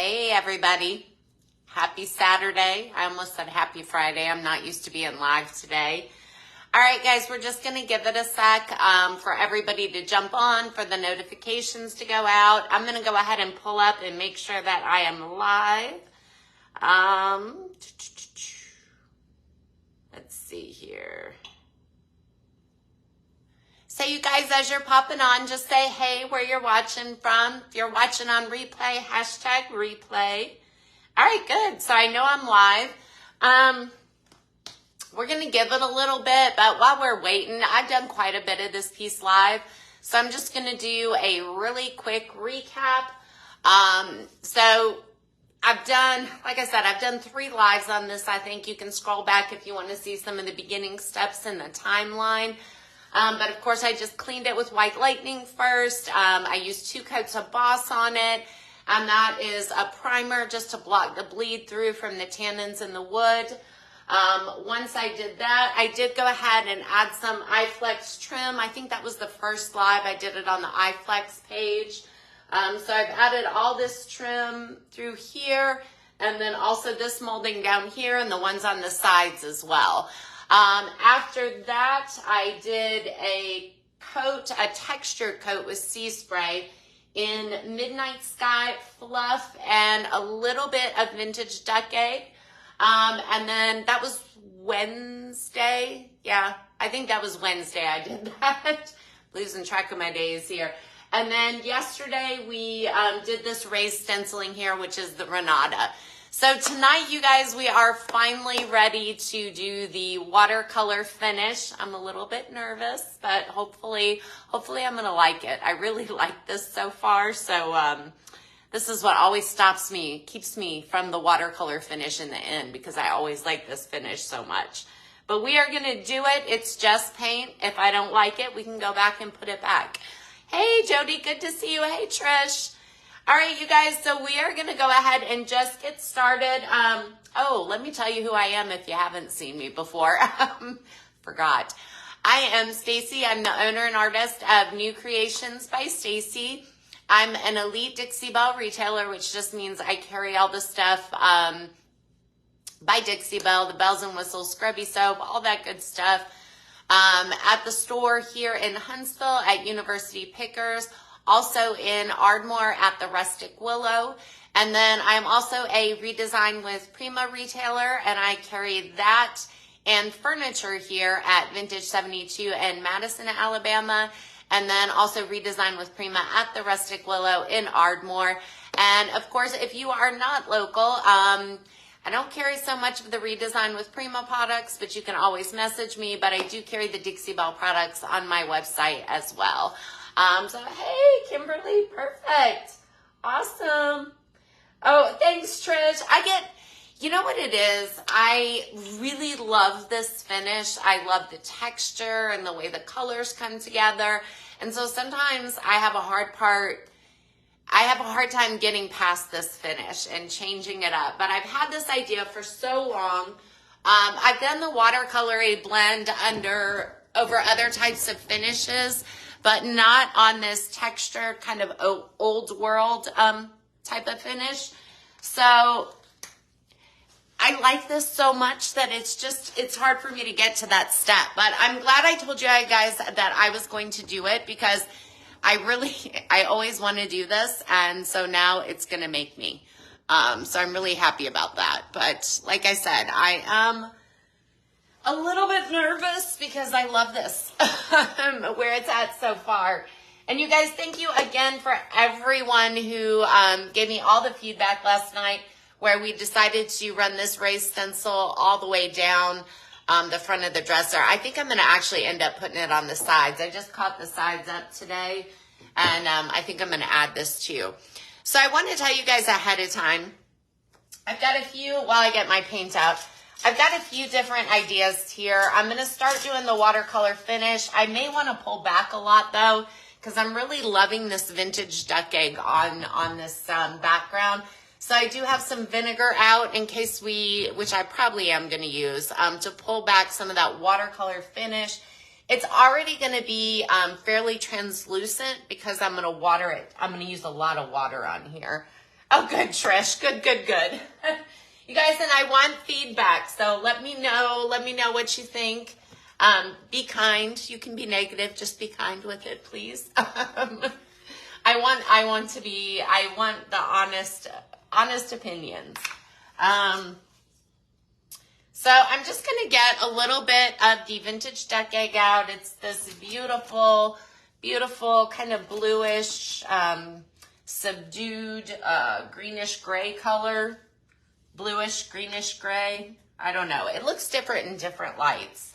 Hey everybody, happy Saturday. I almost said happy Friday. I'm not used to being live today. All right guys, we're just gonna give it a sec for everybody to jump on, for the notifications to go out. I'm gonna go ahead and pull up and make sure that I am live. Let's see here. So you guys, as you're popping on, just say hey where you're watching from. If you're watching on replay, hashtag replay. All right, good. So I know I'm live. We're going to give it a little bit, but while we're waiting, I've done quite a bit of this piece live. So I'm just going to do a really quick recap. So I've done, like I said, I've done 3 lives on this. I think you can scroll back if you want to see some of the beginning steps in the timeline. But of course, I just cleaned it with White Lightning first. I used 2 coats of Boss on it. And that is a primer just to block the bleed through from the tannins in the wood. Once I did that, I did go ahead and add some Iflex Trim. I think that was the first live. I did it on the Iflex page. So I've added all this trim through here. And then also this molding down here and the ones on the sides as well. After that, I did a textured coat with sea spray in Midnight Sky, Fluff, and a little bit of Vintage Duck Egg. And then that was Wednesday. Yeah, I think that was Wednesday I did that. Losing track of my days here. And then yesterday we did this raised stenciling here, which is the Renata. So tonight, you guys, we are finally ready to do the watercolor finish. I'm a little bit nervous, but hopefully I'm going to like it. I really like this so far. So this is what always keeps me from the watercolor finish in the end, because I always like this finish so much. But we are going to do it. It's just paint. If I don't like it, we can go back and put it back. Hey, Jody, good to see you. Hey, Trish. All right, you guys, so we are going to go ahead and just get started. Oh, let me tell you who I am if you haven't seen me before. Forgot. I am Stacy. I'm the owner and artist of New Creations by Stacy. I'm an elite Dixie Belle retailer, which just means I carry all the stuff by Dixie Belle, the bells and whistles, scrubby soap, all that good stuff. At the store here in Huntsville at University Pickers. Also in Ardmore at the Rustic Willow. And then I'm also a Redesign with Prima retailer, and I carry that and furniture here at Vintage 72 in Madison, Alabama. And then also Redesign with Prima at the Rustic Willow in Ardmore. And of course, if you are not local, I don't carry so much of the Redesign with Prima products, but you can always message me. But I do carry the Dixie Belle products on my website as well. So, hey, Kimberly, perfect. Awesome. Oh, thanks, Trish. You know what it is? I really love this finish. I love the texture and the way the colors come together. And so sometimes I have a hard time getting past this finish and changing it up. But I've had this idea for so long. I've done the watercolor blend over other types of finishes, but not on this texture kind of old world type of finish. So I like this so much that it's hard for me to get to that step. But I'm glad I told you guys that I was going to do it, because I always want to do this. And so now it's going to make me. So I'm really happy about that. But like I said, I am a little bit nervous because I love this, where it's at so far. And you guys, thank you again for everyone who gave me all the feedback last night, where we decided to run this raised stencil all the way down the front of the dresser. I think I'm going to actually end up putting it on the sides. I just caught the sides up today, and I think I'm going to add this too. So I want to tell you guys ahead of time, I've got a few, while I get my paint out, I've got a few different ideas here. I'm going to start doing the watercolor finish. I may want to pull back a lot though, because I'm really loving this Vintage Duck Egg on this background. So I do have some vinegar out in case which I probably am going to use, to pull back some of that watercolor finish. It's already going to be fairly translucent because I'm going to water it. I'm going to use a lot of water on here. Oh, good, Trish. Good, good, good. You guys, and I want feedback, so let me know what you think. Be kind. You can be negative, just be kind with it, please. I want the honest opinions. So I'm just gonna get a little bit of the vintage duck egg out. It's this beautiful, beautiful kind of bluish, subdued greenish gray color. Bluish, greenish gray. I don't know. It looks different in different lights.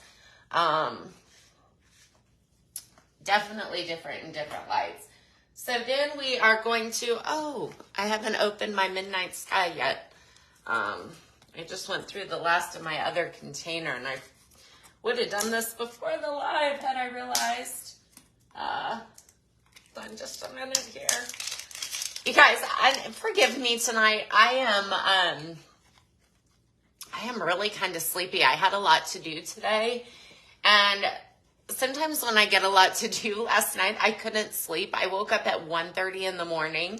Definitely different in different lights. So then we are going to, I haven't opened my Midnight Sky yet. I just went through the last of my other container, and I would have done this before the live had I realized. Hold on just a minute here. You guys, forgive me tonight. I am really kind of sleepy. I had a lot to do today, and sometimes when I get a lot to do, last night I couldn't sleep. I woke up at 1:30 in the morning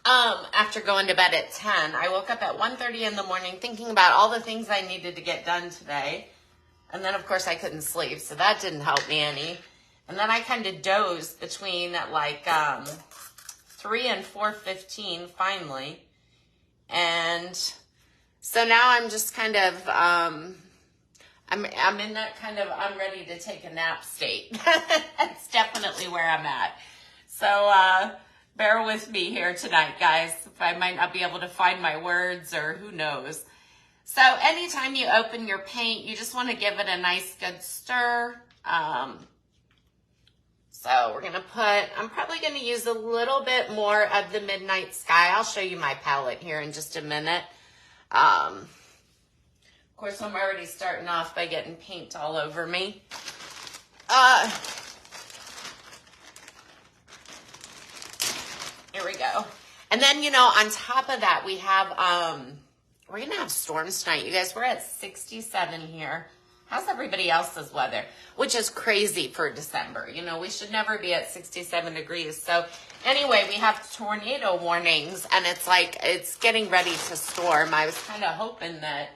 after going to bed at 10. I woke up at 1:30 in the morning thinking about all the things I needed to get done today, and then of course I couldn't sleep, so that didn't help me any. And then I kind of dozed between like 3 and 4:15 finally, and so now I'm just kind of, I'm in that kind of, I'm ready to take a nap state. That's definitely where I'm at. So bear with me here tonight, guys. If I might not be able to find my words, or who knows. So anytime you open your paint, you just want to give it a nice good stir. So we're going to I'm probably going to use a little bit more of the Midnight Sky. I'll show you my palette here in just a minute. Of course, I'm already starting off by getting paint all over me. Here we go. And then, you know, on top of that, we have, we're going to have storms tonight. You guys, we're at 67 here. How's everybody else's weather? Which is crazy for December. You know, we should never be at 67 degrees. So anyway, we have tornado warnings, and it's like, it's getting ready to storm. I was kind of hoping that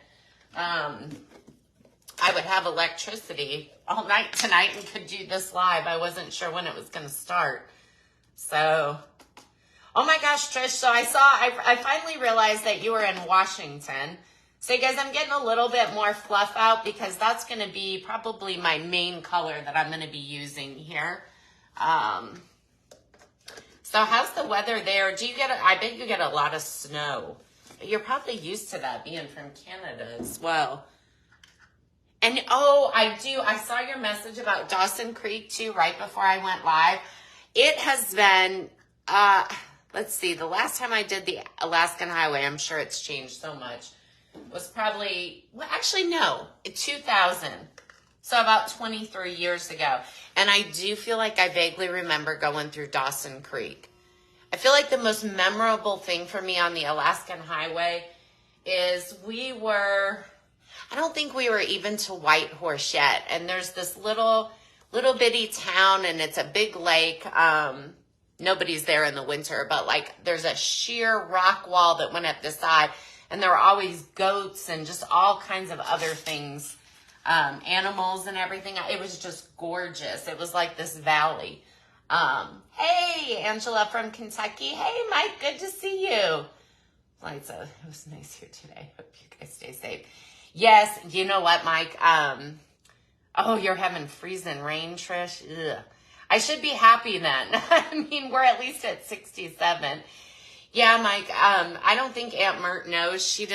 I would have electricity all night tonight and could do this live. I wasn't sure when it was going to start. So, oh my gosh, Trish. So I finally realized that you were in Washington. So you guys, I'm getting a little bit more fluff out because that's going to be probably my main color that I'm going to be using here. So how's the weather there? Do you get, I bet you get a lot of snow. You're probably used to that being from Canada as well. And oh, I saw your message about Dawson Creek too, right before I went live. It has been, let's see, the last time I did the Alaskan Highway, I'm sure it's changed so much, was probably, well, actually no, 2000. So about 23 years ago. And I do feel like I vaguely remember going through Dawson Creek. I feel like the most memorable thing for me on the Alaskan Highway is I don't think we were even to Whitehorse yet. And there's this little bitty town, and it's a big lake. Nobody's there in the winter, but like there's a sheer rock wall that went up the side, and there were always goats and just all kinds of other things, animals and everything. It was just gorgeous. It was like this valley. Hey, Angela from Kentucky. Hey, Mike, good to see you. It was nice here today. Hope you guys stay safe. Yes, you know what, Mike? Oh, you're having freezing rain, Trish. Ugh. I should be happy then. I mean, we're at least at 67. Yeah, Mike, I don't think Aunt Mert knows. She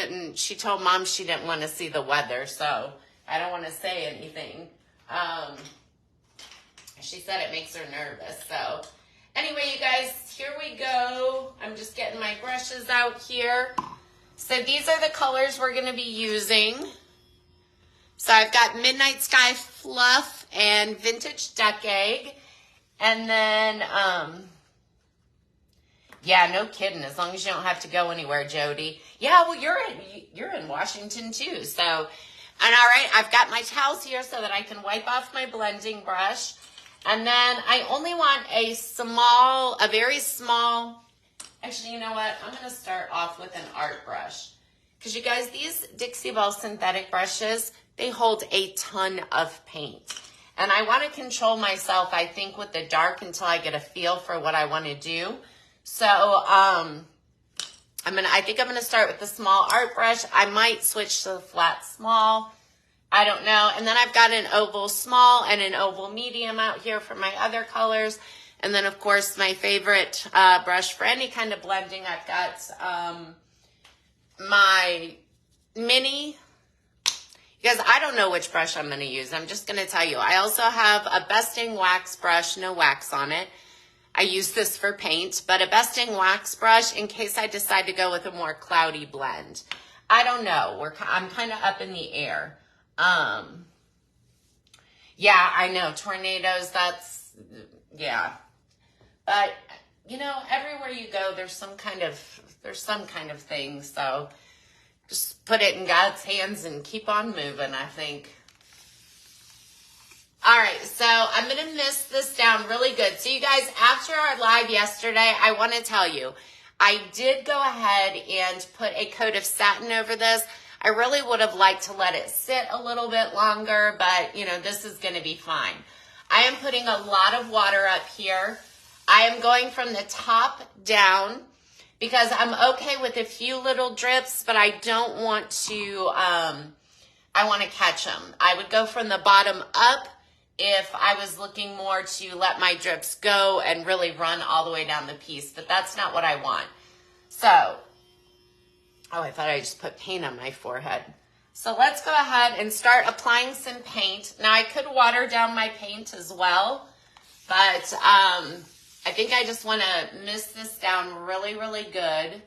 told Mom she didn't want to see the weather, so I don't want to say anything. She said it makes her nervous. So anyway, you guys, here we go. I'm just getting my brushes out here. So these are the colors we're going to be using. So I've got Midnight Sky Fluff and Vintage Duck Egg. And then, yeah, no kidding. As long as you don't have to go anywhere, Jody. Yeah, well, you're in Washington too. So, and all right, I've got my towels here so that I can wipe off my blending brush. And then I only want a very small Actually, you know what? I'm going to start off with an art brush. Because you guys, these Dixie Belle synthetic brushes, they hold a ton of paint. And I want to control myself, I think, with the dark until I get a feel for what I want to do. So, I think I'm going to start with the small art brush. I might switch to the flat small. I don't know. And then I've got an oval small and an oval medium out here for my other colors. And then, of course, my favorite brush for any kind of blending, I've got my mini. You guys, I don't know which brush I'm going to use. I'm just going to tell you. I also have a Besting wax brush, no wax on it. I use this for paint, but a Besting wax brush in case I decide to go with a more cloudy blend. I don't know. I'm kind of up in the air. Yeah, I know. Tornadoes, yeah. But, you know, everywhere you go, there's some kind of thing, so just put it in God's hands and keep on moving, I think. All right, so I'm going to mist this down really good. So you guys, after our live yesterday, I want to tell you, I did go ahead and put a coat of satin over this. I really would have liked to let it sit a little bit longer, but, you know, this is going to be fine. I am putting a lot of water up here. I am going from the top down, because I'm okay with a few little drips, but I don't want to, I want to catch them. I would go from the bottom up if I was looking more to let my drips go and really run all the way down the piece, but that's not what I want. So, oh, I thought I just put paint on my forehead. So let's go ahead and start applying some paint. Now I could water down my paint as well, but, I think I just want to mist this down really, really good.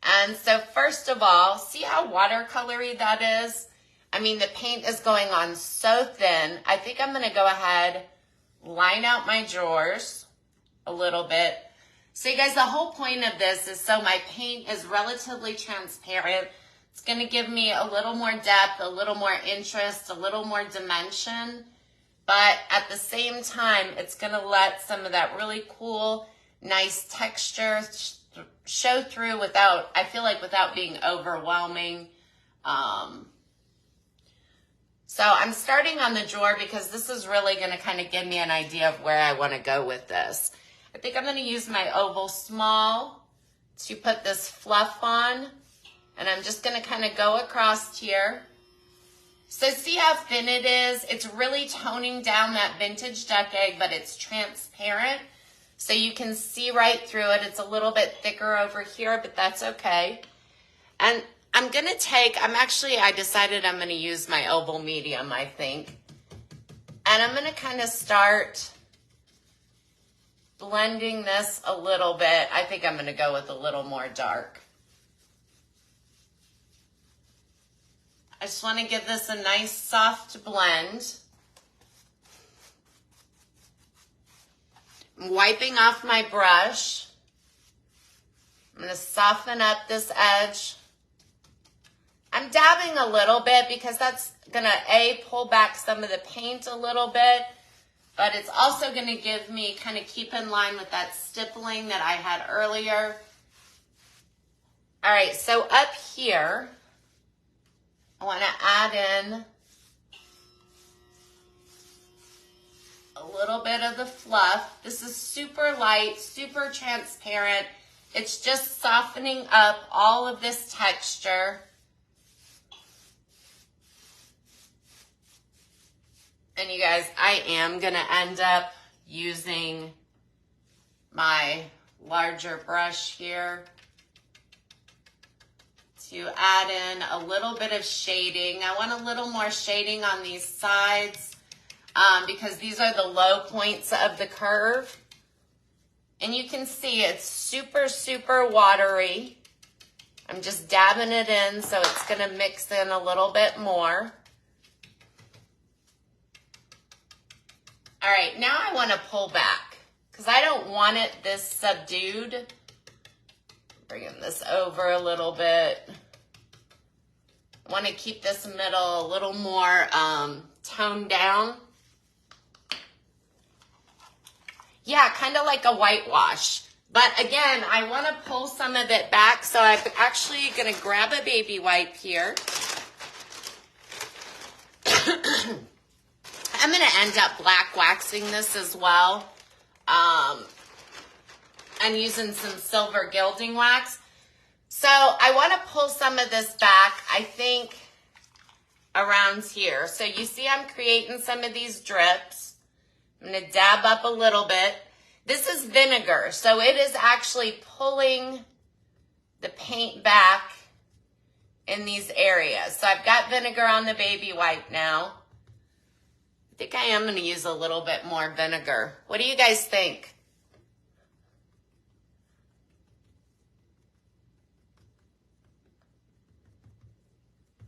And so first of all, see how watercolory that is? I mean, the paint is going on so thin. I think I'm going to go ahead, line out my drawers a little bit. So you guys, the whole point of this is so my paint is relatively transparent. It's going to give me a little more depth, a little more interest, a little more dimension. But at the same time, it's going to let some of that really cool, nice texture show through without, I feel like, without being overwhelming. So I'm starting on the drawer because this is really going to kind of give me an idea of where I want to go with this. I think I'm going to use my oval small to put this fluff on. And I'm just going to kind of go across here. So see how thin it is? It's really toning down that vintage duck egg, but it's transparent. So you can see right through it. It's a little bit thicker over here, but that's okay. And I'm going to I decided I'm going to use my oval medium, I think. And I'm going to kind of start blending this a little bit. I think I'm going to go with a little more dark. I just want to give this a nice soft blend. I'm wiping off my brush. I'm going to soften up this edge. I'm dabbing a little bit because that's going to, pull back some of the paint a little bit, but it's also going to give me, kind of keep in line with that stippling that I had earlier. All right, so up here, I want to add in a little bit of the fluff. This is super light, super transparent. It's just softening up all of this texture. And you guys, I am going to end up using my larger brush here to add in a little bit of shading. I want a little more shading on these sides because these are the low points of the curve. And you can see it's super, super watery. I'm just dabbing it in so it's going to mix in a little bit more. All right, now I want to pull back because I don't want it this subdued. Bringing this over a little bit. I want to keep this middle a little more toned down. Yeah, kind of like a whitewash. But again, I want to pull some of it back, so I'm actually going to grab a baby wipe here. I'm going to end up black waxing this as well. I'm using some silver gilding wax. So I want to pull some of this back, I think, around here. So you see I'm creating some of these drips. I'm going to dab up a little bit. This is vinegar, so it is actually pulling the paint back in these areas. So I've got vinegar on the baby wipe now. I think I am going to use a little bit more vinegar. What do you guys think?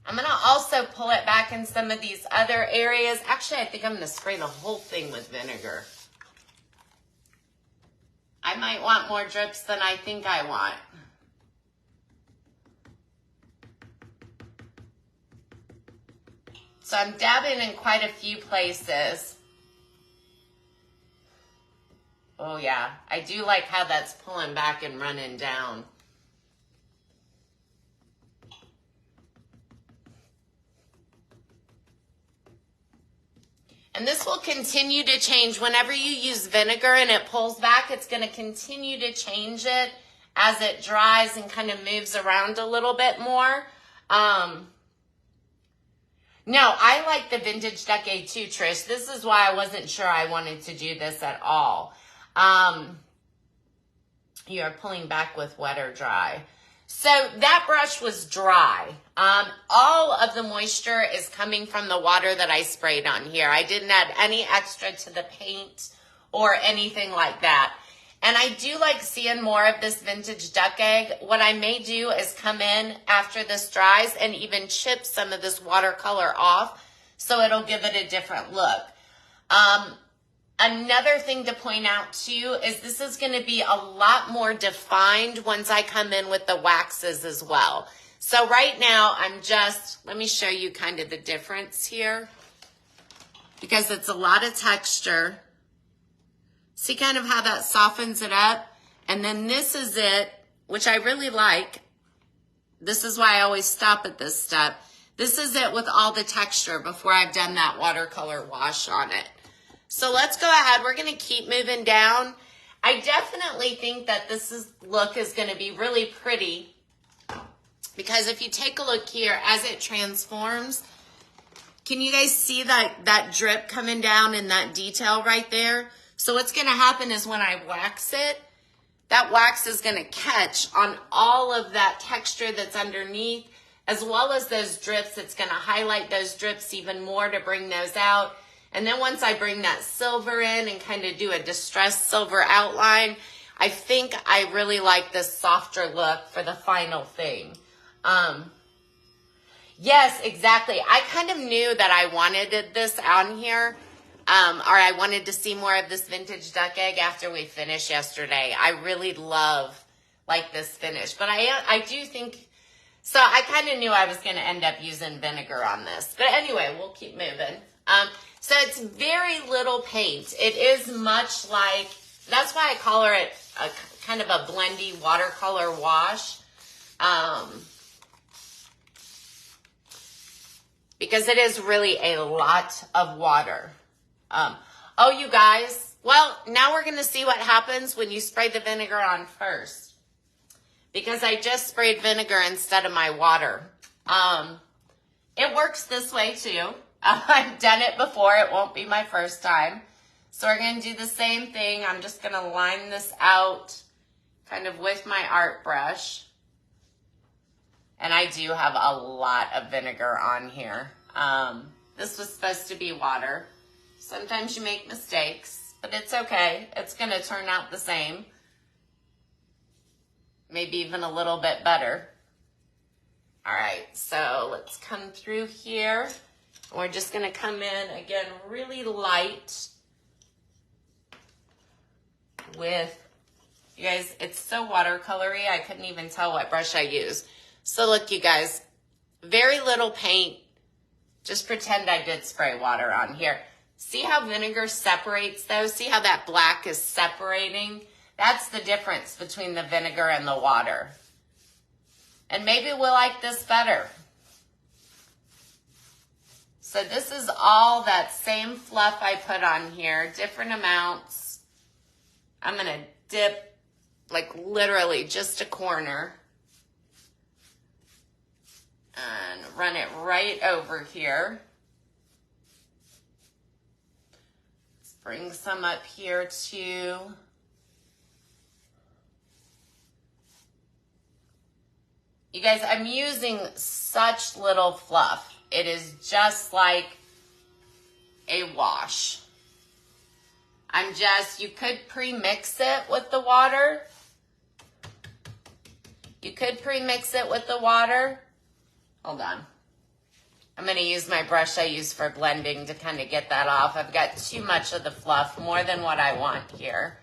I'm going to also pull it back in some of these other areas. Actually, I think I'm going to spray the whole thing with vinegar. I might want more drips than I think I want. So I'm dabbing in quite a few places. Oh yeah, I do like how that's pulling back and running down. And this will continue to change. Whenever you use vinegar and it pulls back, it's going to continue to change it as it dries and kind of moves around a little bit more. No, I like the Vintage Decade too, Trish. This is why I wasn't sure I wanted to do this at all. You are pulling back with wet or dry. So that brush was dry. All of the moisture is coming from the water that I sprayed on here. I didn't add any extra to the paint or anything like that. And I do like seeing more of this Vintage Duck Egg. What I may do is come in after this dries and even chip some of this watercolor off so it'll give it a different look. Another thing to point out too is this is going to be a lot more defined once I come in with the waxes as well. So right now let me show you kind of the difference here because it's a lot of texture. See kind of how that softens it up? And then this is it, which I really like. This is why I always stop at this step. This is it with all the texture before I've done that watercolor wash on it. So let's go ahead. We're going to keep moving down. I definitely think that this look is going to be really pretty because if you take a look here as it transforms, can you guys see that drip coming down in that detail right there? So what's going to happen is when I wax it, that wax is going to catch on all of that texture that's underneath as well as those drips. It's going to highlight those drips even more to bring those out. And then once I bring that silver in and kind of do a distressed silver outline, I think I really like this softer look for the final thing. Yes, exactly. I kind of knew that I wanted this on here, or I wanted to see more of this Vintage Duck Egg after we finished yesterday. I really love this finish, but I do think, so I kind of knew I was going to end up using vinegar on this. But anyway, we'll keep moving. So it's very little paint. It is much like, that's why I call it a kind of a blendy watercolor wash. Because it is really a lot of water. Oh, you guys, well, now we're going to see what happens when you spray the vinegar on first. Because I just sprayed vinegar instead of my water. It works this way too. I've done it before. It won't be my first time. So we're going to do the same thing. I'm just going to line this out kind of with my art brush. And I do have a lot of vinegar on here. This was supposed to be water. Sometimes you make mistakes, but it's okay. It's going to turn out the same. Maybe even a little bit better. All right, so let's come through here. We're just going to come in, again, really light with, you guys, it's so watercolory, I couldn't even tell what brush I used. So look, you guys, very little paint. Just pretend I did spray water on here. See how vinegar separates those? See how that black is separating? That's the difference between the vinegar and the water. And maybe we'll like this better. So this is all that same fluff I put on here, different amounts. I'm gonna dip like literally just a corner and run it right over here. Let's bring some up here too. You guys, I'm using such little fluff. It is just like a wash. You could pre-mix it with the water. You could pre-mix it with the water. Hold on. I'm going to use my brush I use for blending to kind of get that off. I've got too much of the fluff, more than what I want here.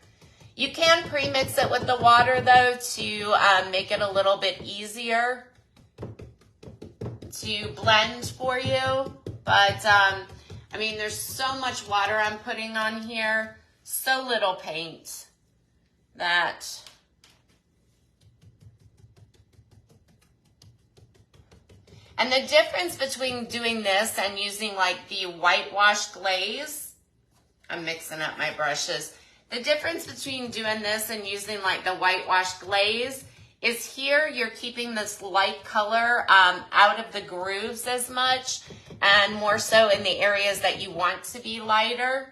You can pre-mix it with the water though to make it a little bit easier to blend for you. But I mean, there's so much water I'm putting on here, so little paint that and the difference between doing this and using like the whitewash glaze, I'm mixing up my brushes. The difference between doing this and using like the whitewash glaze is here you're keeping this light color out of the grooves as much and more so in the areas that you want to be lighter.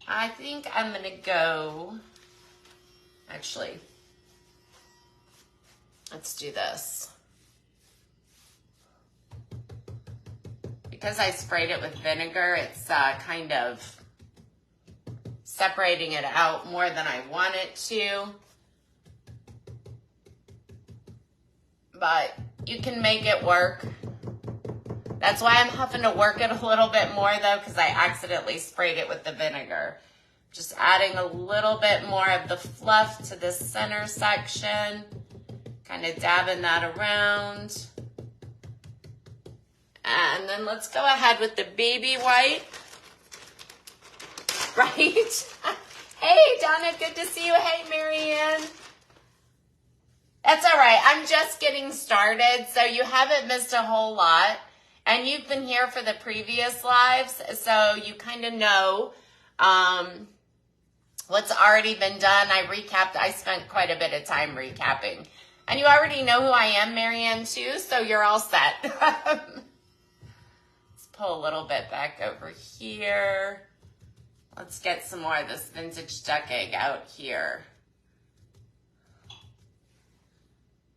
I think I'm gonna go, actually, let's do this. Because I sprayed it with vinegar, it's kind of separating it out more than I want it to. But you can make it work. That's why I'm having to work it a little bit more though, because I accidentally sprayed it with the vinegar. Just adding a little bit more of the fluff to this center section. Kind of dabbing that around. And then let's go ahead with the baby white. Right? Hey, Donna, good to see you. Hey, Marianne. That's all right. I'm just getting started, so you haven't missed a whole lot. And you've been here for the previous lives, so you kind of know what's already been done. I spent quite a bit of time recapping. And you already know who I am, Marianne, too, so you're all set. Let's pull a little bit back over here. Let's get some more of this vintage duck egg out here.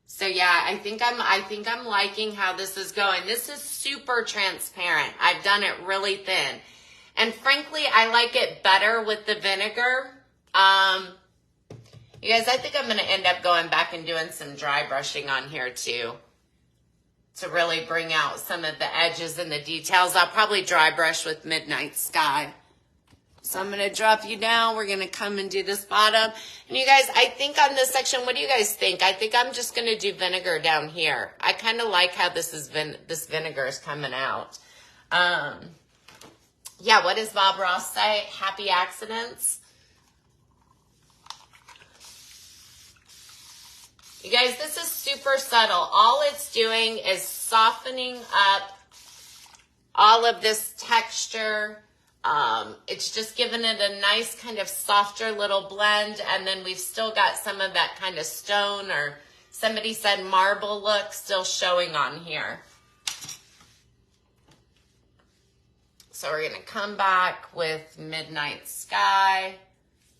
So yeah, I think I'm liking how this is going. This is super transparent. I've done it really thin. And frankly, I like it better with the vinegar. You guys, I think I'm going to end up going back and doing some dry brushing on here too, to really bring out some of the edges and the details. I'll probably dry brush with Midnight Sky. So I'm going to drop you down. We're going to come and do this bottom. And you guys, I think on this section, what do you guys think? I think I'm just going to do vinegar down here. I kind of like how this vinegar is coming out. Yeah, what does Bob Ross say? Happy accidents. You guys, this is super subtle. All it's doing is softening up all of this texture. It's just giving it a nice kind of softer little blend, and then we've still got some of that kind of stone, or somebody said marble look, still showing on here. So we're going to come back with Midnight Sky.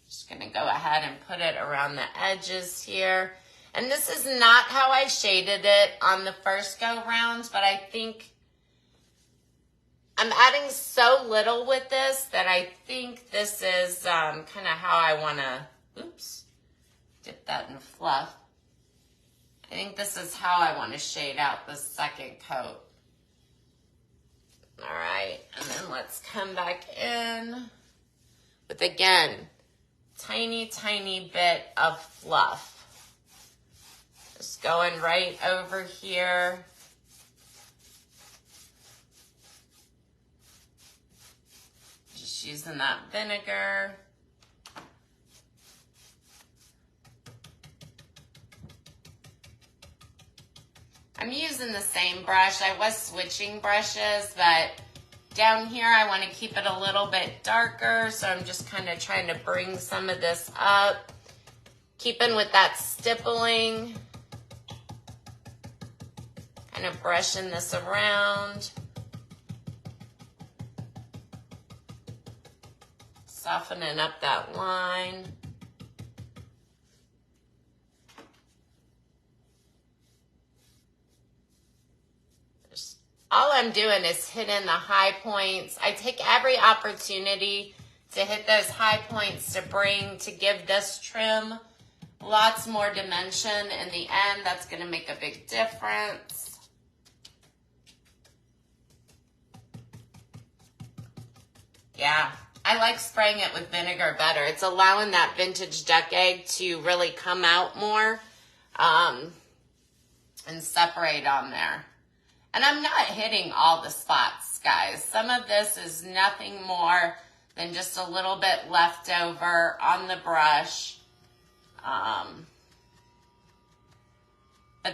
Just going to go ahead and put it around the edges here. And this is not how I shaded it on the first go round, but I think I'm adding so little with this that I think this is kind of how I want to, oops, dip that in fluff. I think this is how I want to shade out the second coat. All right, and then let's come back in with, again, tiny, tiny bit of fluff. Just going right over here. Just using that vinegar. I'm using the same brush. I was switching brushes, but down here I want to keep it a little bit darker, so I'm just kind of trying to bring some of this up, keeping with that stippling, kind of brushing this around, softening up that line. All I'm doing is hitting the high points. I take every opportunity to hit those high points to give this trim lots more dimension in the end. That's going to make a big difference. Yeah, I like spraying it with vinegar better. It's allowing that vintage duck egg to really come out more and separate on there. And I'm not hitting all the spots, guys. Some of this is nothing more than just a little bit left over on the brush. But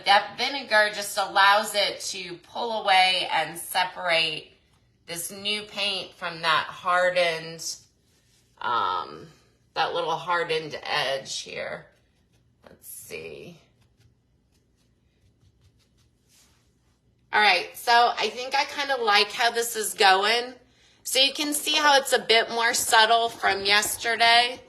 that vinegar just allows it to pull away and separate this new paint from that hardened, that little hardened edge here. Let's see. All right, so I think I kind of like how this is going. So you can see how it's a bit more subtle from yesterday.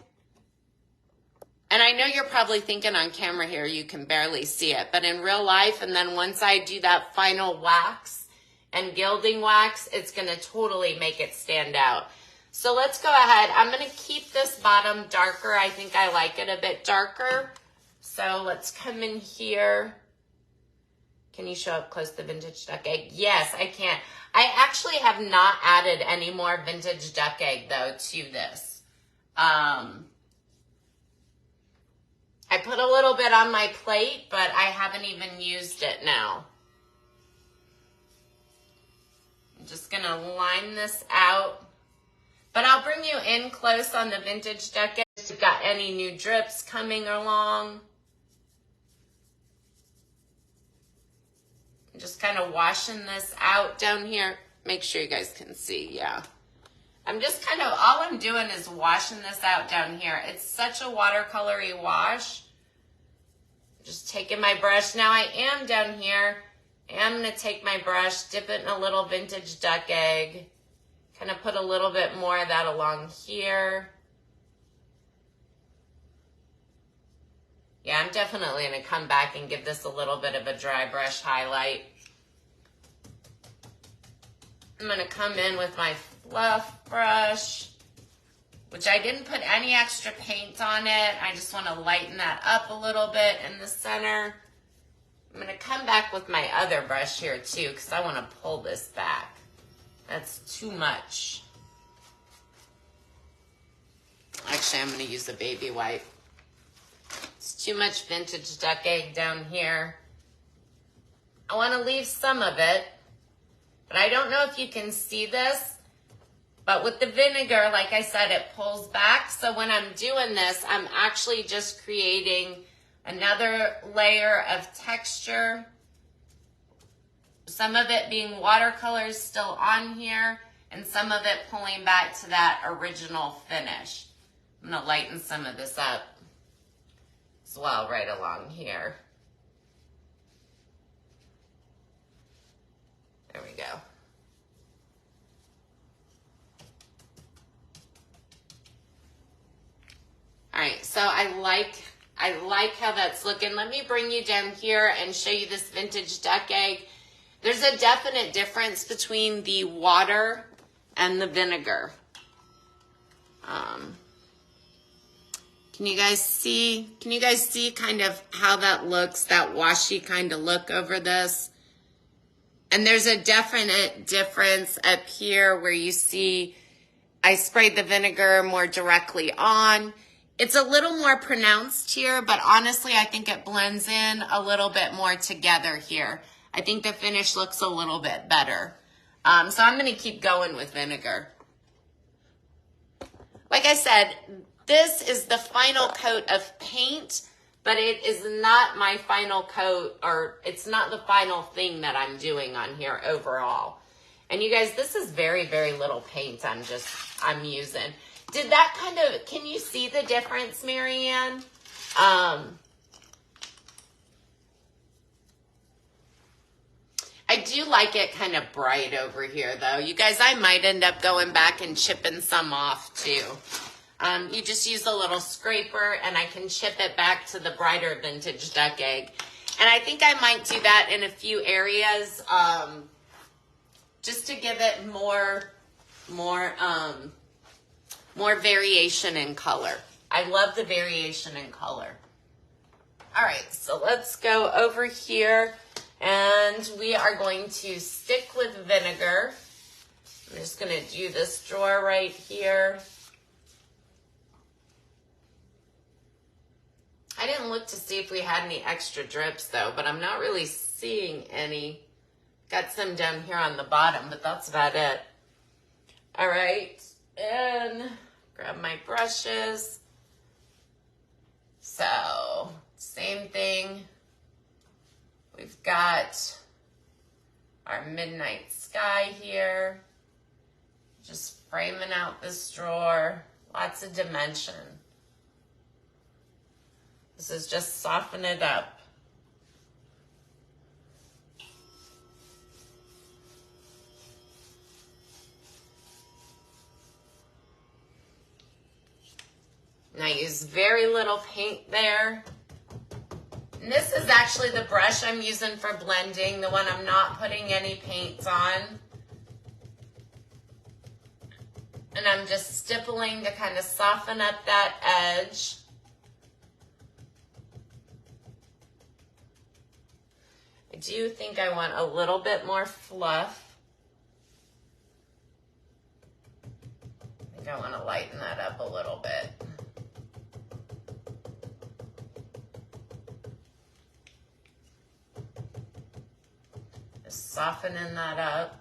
And I know you're probably thinking on camera here you can barely see it, but in real life, and then once I do that final wax and gilding wax, it's gonna totally make it stand out. So let's go ahead. I'm gonna keep this bottom darker. I think I like it a bit darker. So let's come in here. Can you show up close to the vintage duck egg? Yes, I can. I actually have not added any more vintage duck egg, though, to this. I put a little bit on my plate, but I haven't even used it now. I'm just going to line this out. But I'll bring you in close on the vintage duck egg if you've got any new drips coming along. Just kind of washing this out down here. Make sure you guys can see, yeah. I'm just kind of, all I'm doing is washing this out down here. It's such a watercolory wash. Just taking my brush. Now I am down here. I'm going to take my brush, dip it in a little vintage duck egg. Kind of put a little bit more of that along here. Yeah, I'm definitely going to come back and give this a little bit of a dry brush highlight. I'm going to come in with my Fluff brush, which I didn't put any extra paint on it. I just want to lighten that up a little bit in the center. I'm going to come back with my other brush here too, because I want to pull this back. That's too much. Actually, I'm going to use a baby wipe. It's too much vintage duck egg down here. I want to leave some of it, but I don't know if you can see this, but with the vinegar, like I said, it pulls back. So when I'm doing this, I'm actually just creating another layer of texture. Some of it being watercolors still on here, and some of it pulling back to that original finish. I'm going to lighten some of this up as well right along here. There we go. All right, so I like how that's looking. Let me bring you down here and show you this vintage duck egg. There's a definite difference between the water and the vinegar. Can you guys see kind of how that looks, that washy kind of look over this? And there's a definite difference up here where you see I sprayed the vinegar more directly on. It's a little more pronounced here, but honestly, I think it blends in a little bit more together here. I think the finish looks a little bit better. So I'm going to keep going with vinegar. Like I said, this is the final coat of paint but it is not my final coat, or it's not the final thing that I'm doing on here overall. And you guys, this is very, very little paint I'm using. Did that kind of, can you see the difference, Marianne? I do like it kind of bright over here, though. You guys, I might end up going back and chipping some off, too. You just use a little scraper, and I can chip it back to the brighter vintage duck egg. And I think I might do that in a few areas, just to give it more variation in color. I love the variation in color. All right, so let's go over here. And we are going to stick with vinegar. I'm just going to do this drawer right here. I didn't look to see if we had any extra drips though, but I'm not really seeing any. Got some down here on the bottom, but that's about it. All right, and grab my brushes. So, same thing. We've got our midnight sky here, just framing out this drawer, lots of dimension. This is just soften it up. And I use very little paint there. And this is actually the brush I'm using for blending, the one I'm not putting any paints on. And I'm just stippling to kind of soften up that edge. I do think I want a little bit more fluff. I think I want to lighten that up a little bit. Softening that up.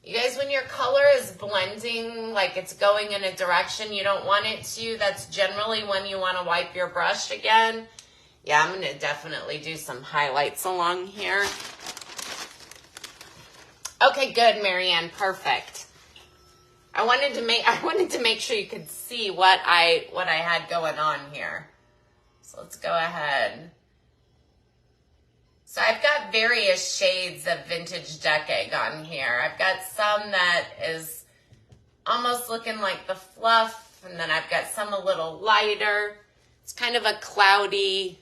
You guys, when your color is blending, like it's going in a direction you don't want it to, that's generally when you want to wipe your brush again. Yeah, I'm going to definitely do some highlights along here. Okay, good, Marianne, perfect. I wanted to make sure you could see what I had going on here. So let's go ahead. So I've got various shades of vintage duck egg on here. I've got some that is almost looking like the Fluff, and then I've got some a little lighter. It's kind of a cloudy,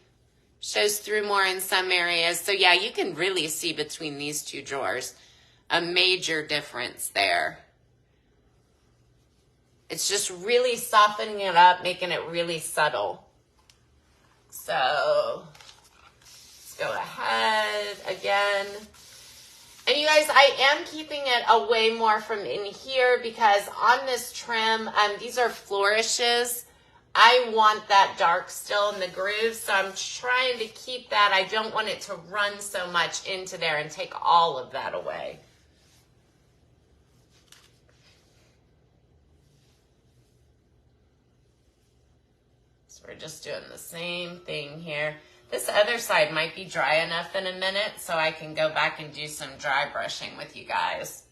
shows through more in some areas. So yeah, you can really see between these two drawers a major difference there. It's just really softening it up, making it really subtle. So go ahead again. And you guys, I am keeping it away more from in here because on this trim, these are flourishes. I want that dark still in the grooves, so I'm trying to keep that. I don't want it to run so much into there and take all of that away. So we're just doing the same thing here. This other side might be dry enough in a minute, so I can go back and do some dry brushing with you guys.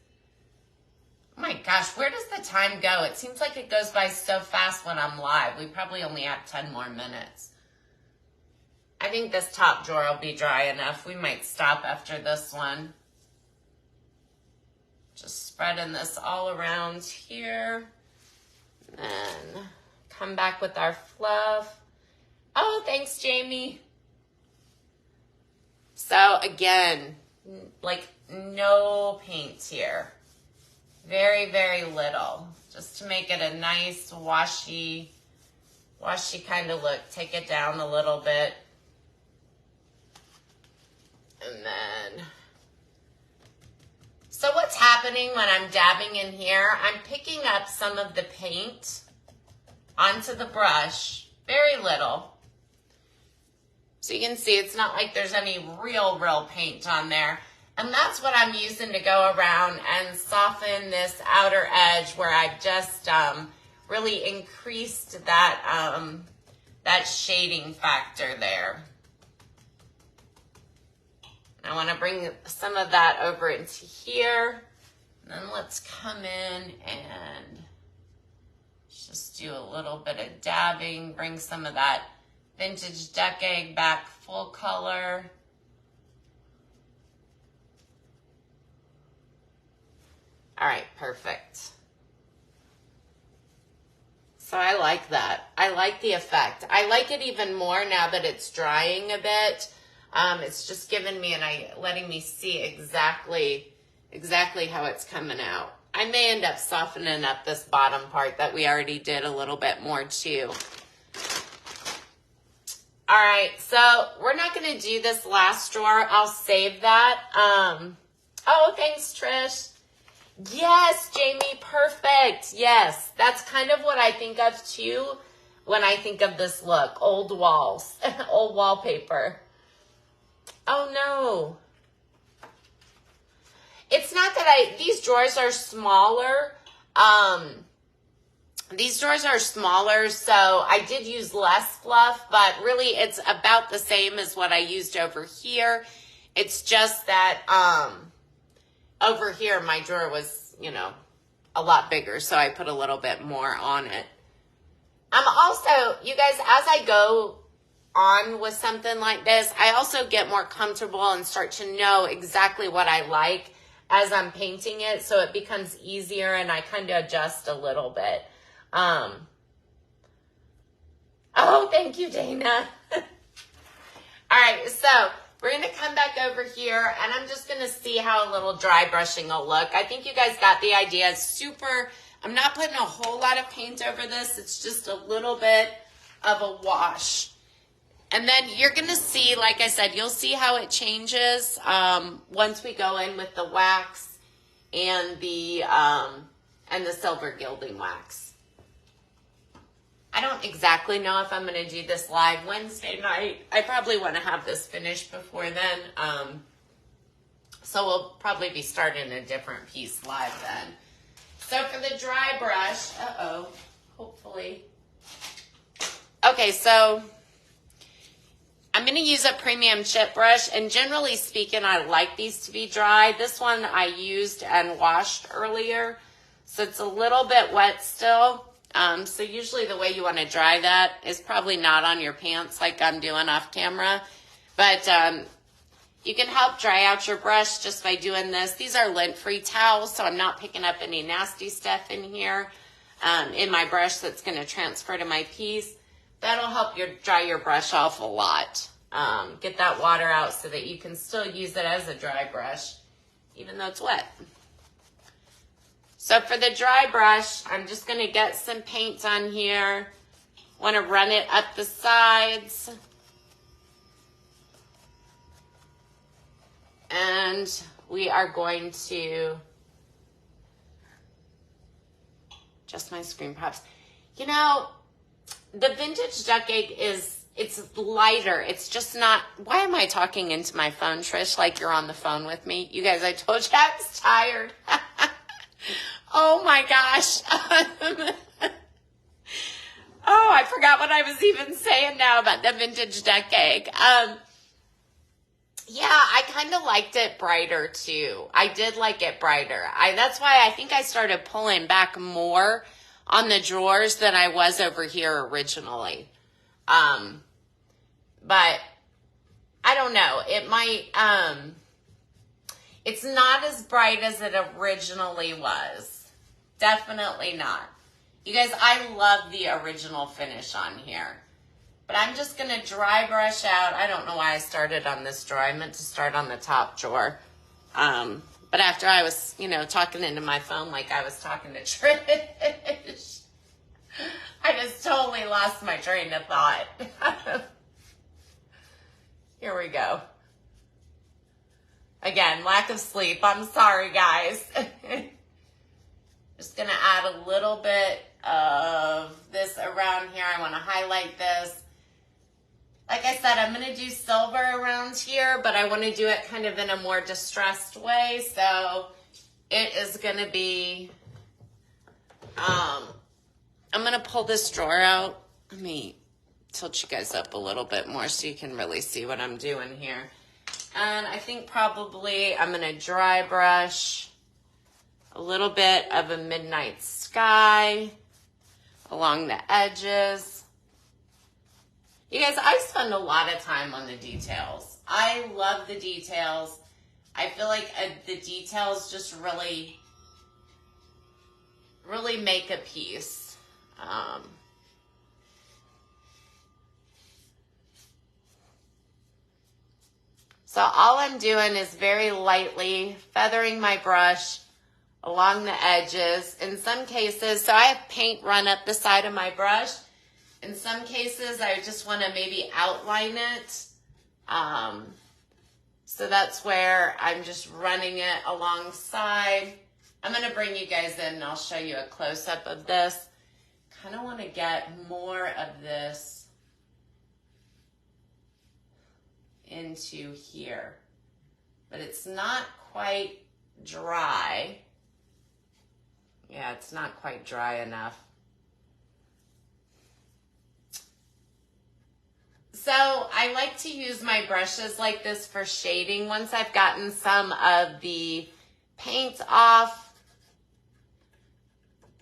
Oh my gosh, where does the time go? It seems like it goes by so fast when I'm live. We probably only have 10 more minutes. I think this top drawer will be dry enough. We might stop after this one. Just spreading this all around here. And then come back with our fluff. Oh, thanks, Jamie. So again, like no paint here. Very, very little. Just to make it a nice washy kind of look. Take it down a little bit. And then, so what's happening when I'm dabbing in here, I'm picking up some of the paint onto the brush. Very little. So you can see it's not like there's any real paint on there. And that's what I'm using to go around and soften this outer edge where I've just really increased that that shading factor there. I want to bring some of that over into here. And then let's come in and just do a little bit of dabbing, bring some of that vintage duck egg back full color. All right, perfect. So I like that. I like the effect. I like it even more now that it's drying a bit. It's just giving me letting me see exactly how it's coming out. I may end up softening up this bottom part that we already did a little bit more too. All right, so we're not going to do this last drawer. I'll save that. Oh, thanks, Trish. Yes, Jamie, perfect. Yes, that's kind of what I think of too when I think of this look. Old walls, old wallpaper. Oh no. It's not that these drawers are smaller. These drawers are smaller, so I did use less fluff, but really it's about the same as what I used over here. It's just that over here my drawer was, you know, a lot bigger, so I put a little bit more on it. Also, you guys, as I go on with something like this, I also get more comfortable and start to know exactly what I like as I'm painting it, so it becomes easier and I kind of adjust a little bit. Oh, thank you, Dana. All right, so we're going to come back over here, and I'm just going to see how a little dry brushing will look. I think you guys got the idea. It's super, I'm not putting a whole lot of paint over this. It's just a little bit of a wash. And then you're going to see, like I said, you'll see how it changes once we go in with the wax and the silver gilding wax. I don't exactly know if I'm going to do this live Wednesday night. I probably want to have this finished before then. So we'll probably be starting a different piece live then. So for the dry brush, hopefully. Okay, so I'm going to use a premium chip brush, and generally speaking, I like these to be dry. This one I used and washed earlier, so it's a little bit wet still. So usually the way you want to dry that is probably not on your pants like I'm doing off camera, but you can help dry out your brush just by doing this. These are lint-free towels, so I'm not picking up any nasty stuff in here in my brush that's going to transfer to my piece. That'll help dry your brush off a lot. Get that water out so that you can still use it as a dry brush, even though it's wet. So for the dry brush, I'm just going to get some paint on here. Want to run it up the sides. And we are going to adjust my screen props. You know, the vintage duck egg it's lighter. It's just not, why am I talking into my phone, Trish, like you're on the phone with me? You guys, I told you I was tired. Oh my gosh. Oh, I forgot what I was even saying now about the vintage duck egg. Yeah, I kind of liked it brighter too. I did like it brighter. That's why I think I started pulling back more on the drawers than I was over here originally. But I don't know. It might, it's not as bright as it originally was. Definitely not. You guys, I love the original finish on here. But I'm just going to dry brush out. I don't know why I started on this drawer. I meant to start on the top drawer. But after I was, you know, talking into my phone like I was talking to Trish, I just totally lost my train of thought. Here we go. Again, lack of sleep. I'm sorry, guys. Just going to add a little bit of this around here. I want to highlight this. Like I said, I'm going to do silver around here, but I want to do it kind of in a more distressed way. So it is going to be, I'm going to pull this drawer out. Let me tilt you guys up a little bit more so you can really see what I'm doing here. And I think probably I'm going to dry brush a little bit of a midnight sky along the edges. You guys, I spend a lot of time on the details. I love the details. I feel like the details just really make a piece. So all I'm doing is very lightly feathering my brush along the edges. In some cases, so I have paint run up the side of my brush. In some cases, I just want to maybe outline it. So that's where I'm just running it alongside. I'm going to bring you guys in and I'll show you a close-up of this. Kind of want to get more of this into here, but it's not quite dry. Yeah, it's not quite dry enough. So I like to use my brushes like this for shading. Once I've gotten some of the paint off,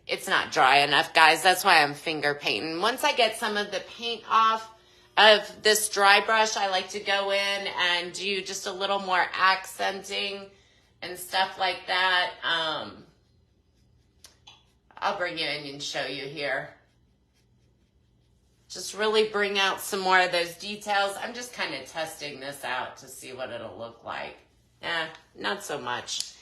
it's not dry enough, guys. That's why I'm finger painting. Once I get some of the paint off of this dry brush, I like to go in and do just a little more accenting and stuff like that. I'll bring you in and show you here. Just really bring out some more of those details. I'm just kind of testing this out to see what it'll look like. Not so much.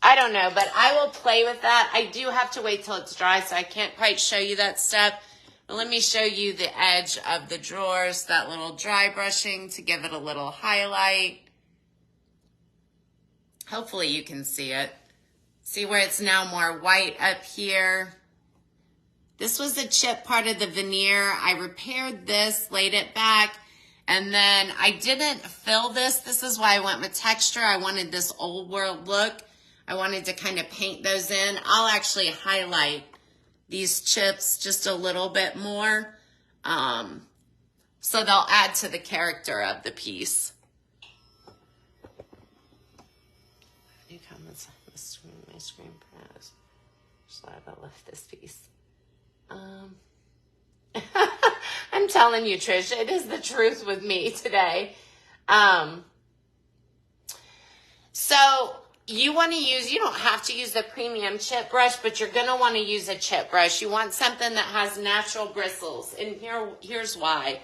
I don't know, but I will play with that. I do have to wait till it's dry, so I can't quite show you that step. But let me show you the edge of the drawers, that little dry brushing to give it a little highlight. Hopefully you can see it. See where it's now more white up here? This was a chip part of the veneer. I repaired this, laid it back, and then I didn't fill this. This is why I went with texture. I wanted this old world look. I wanted to kind of paint those in. I'll actually highlight these chips just a little bit more, so they'll add to the character of the piece. Any comments on my screen press? Just I love this piece. I'm telling you, Trish, it is the truth with me today. So you want to use, you don't have to use the premium chip brush, but you're going to want to use a chip brush. You want something that has natural bristles. And here's why.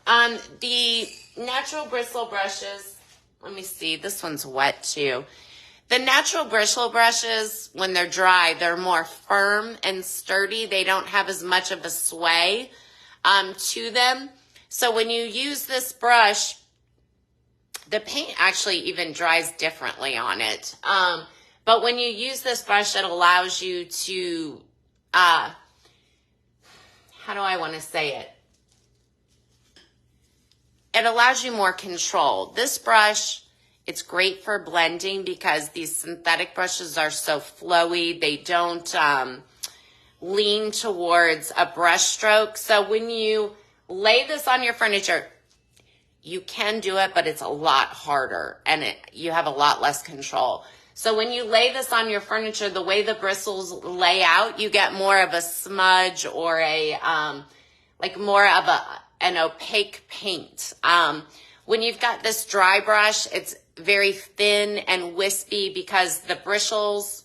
The natural bristle brushes, let me see, this one's wet too. The natural bristle brushes, when they're dry, they're more firm and sturdy. They don't have as much of a sway to them. So when you use this brush, the paint actually even dries differently on it. But when you use this brush, it allows you to, how do I want to say it? It allows you more control. This brush, it's great for blending because these synthetic brushes are so flowy. They don't lean towards a brush stroke. So when you lay this on your furniture, you can do it, but it's a lot harder and you have a lot less control. So when you lay this on your furniture, the way the bristles lay out, you get more of a smudge or a, like more of an opaque paint. When you've got this dry brush, it's very thin and wispy because the bristles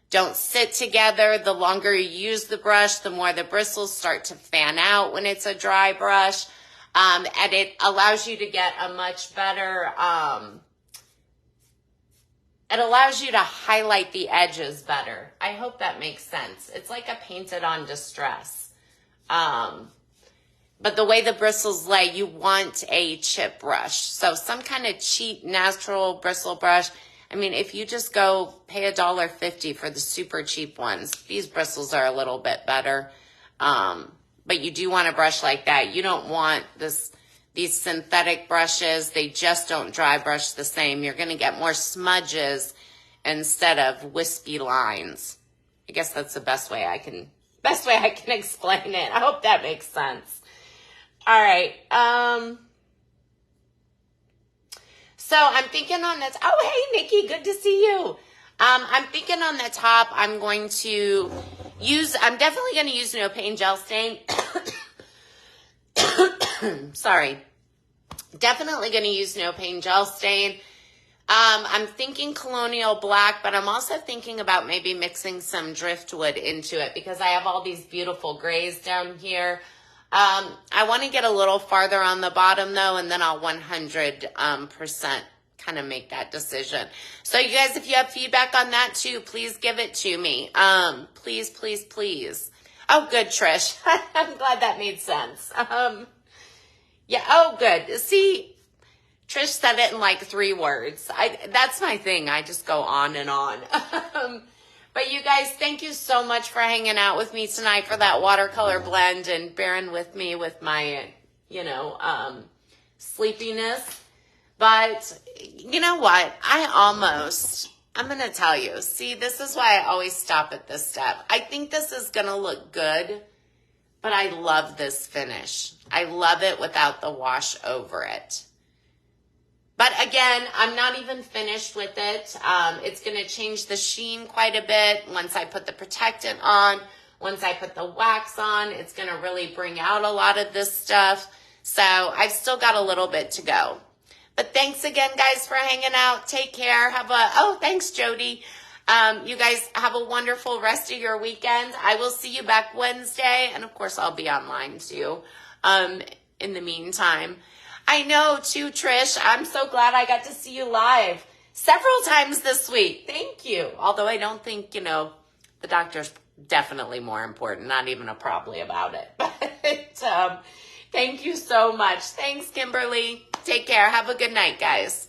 don't sit together. The longer you use the brush, the more the bristles start to fan out when it's a dry brush. And it allows you to get a much better, it allows you to highlight the edges better. I hope that makes sense. It's like a painted on distress. But the way the bristles lay, you want a chip brush. So some kind of cheap, natural bristle brush. I mean, if you just go pay $1.50 for the super cheap ones, these bristles are a little bit better. But you do want a brush like that. You don't want these synthetic brushes. They just don't dry brush the same. You're going to get more smudges instead of wispy lines. I guess that's the best way I can explain it. I hope that makes sense. All right. So I'm thinking on the, oh, hey, Nikki, good to see you. I'm thinking on the top, I'm going to use, I'm definitely going to use No Pain Gel Stain. Sorry. Definitely going to use No Pain Gel Stain. I'm thinking Colonial Black, but I'm also thinking about maybe mixing some driftwood into it because I have all these beautiful grays down here. I want to get a little farther on the bottom though, and then I'll 100% kind of make that decision. So you guys, if you have feedback on that too, please give it to me. Please, please, please. Oh, good, Trish. I'm glad that made sense. Yeah, oh, good. See, Trish said it in like 3 words. That's my thing. I just go on and on. But you guys, thank you so much for hanging out with me tonight for that watercolor blend and bearing with me with my, sleepiness. But you know what? I'm going to tell you. See, this is why I always stop at this step. I think this is going to look good, but I love this finish. I love it without the wash over it. But again, I'm not even finished with it. It's going to change the sheen quite a bit once I put the protectant on. Once I put the wax on, it's going to really bring out a lot of this stuff. So I've still got a little bit to go. But thanks again, guys, for hanging out. Take care. Thanks, Jody. You guys have a wonderful rest of your weekend. I will see you back Wednesday. And, of course, I'll be online, too, in the meantime. I know, too, Trish. I'm so glad I got to see you live several times this week. Thank you. Although I don't think, the doctor's definitely more important. Not even a probably about it. But thank you so much. Thanks, Kimberly. Take care. Have a good night, guys.